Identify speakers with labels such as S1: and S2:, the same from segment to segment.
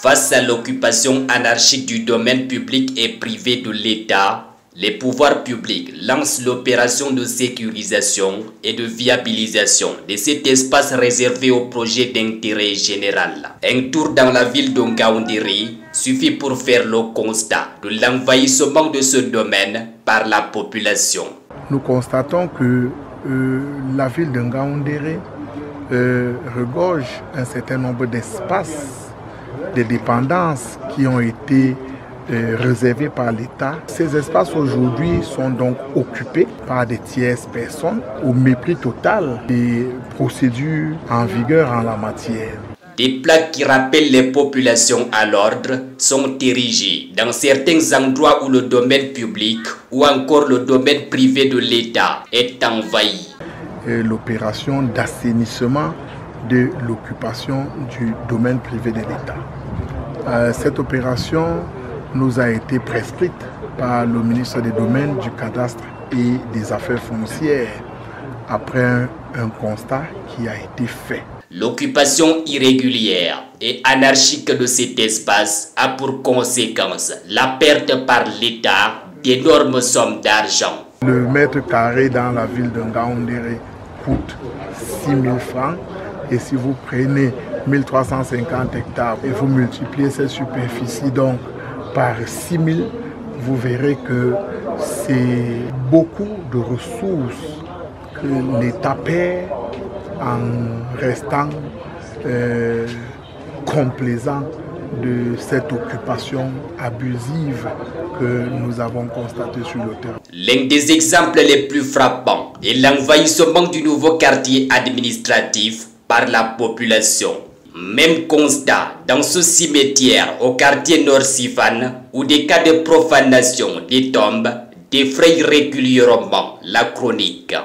S1: Face à l'occupation anarchique du domaine public et privé de l'État, les pouvoirs publics lancent l'opération de sécurisation et de viabilisation de cet espace réservé aux projets d'intérêt général. Un tour dans la ville de Ngaoundéré suffit pour faire le constat de l'envahissement de ce domaine par la population.
S2: Nous constatons que la ville de Ngaoundéré regorge un certain nombre d'espaces de dépendance qui ont été réservés par l'État. Ces espaces aujourd'hui sont donc occupés par des tierces personnes au mépris total des procédures en vigueur en la matière.
S1: Des plaques qui rappellent les populations à l'ordre sont érigées dans certains endroits où le domaine public ou encore le domaine privé de l'État est envahi.
S2: L'opération d'assainissement de l'occupation du domaine privé de l'État. Cette opération nous a été prescrite par le ministre des Domaines, du Cadastre et des Affaires foncières après un constat qui a été fait.
S1: L'occupation irrégulière et anarchique de cet espace a pour conséquence la perte par l'État d'énormes sommes d'argent.
S2: Le mètre carré dans la ville de Ngaoundéré coûte 6 000 francs et si vous prenez 1350 hectares et vous multipliez cette superficie donc par 6 000, vous verrez que c'est beaucoup de ressources que l'État perd en restant complaisant de cette occupation abusive que nous avons constatée sur le terrain.
S1: L'un des exemples les plus frappants est l'envahissement du nouveau quartier administratif par la population. Même constat dans ce cimetière au quartier Nord Sifane où des cas de profanation des tombes défrayent régulièrement la chronique.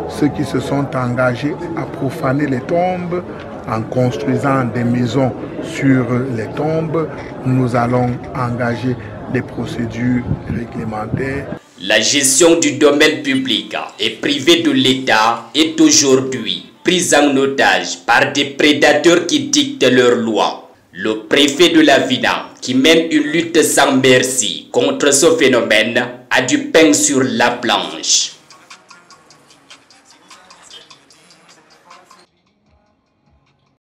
S2: Ceux qui se sont engagés à profaner les tombes en construisant des maisons sur les tombes, nous allons engager des procédures réglementaires.
S1: La gestion du domaine public et privé de l'État est aujourd'hui prise en otage par des prédateurs qui dictent leurs lois. Le préfet de la ville, qui mène une lutte sans merci contre ce phénomène, a du pain sur la planche.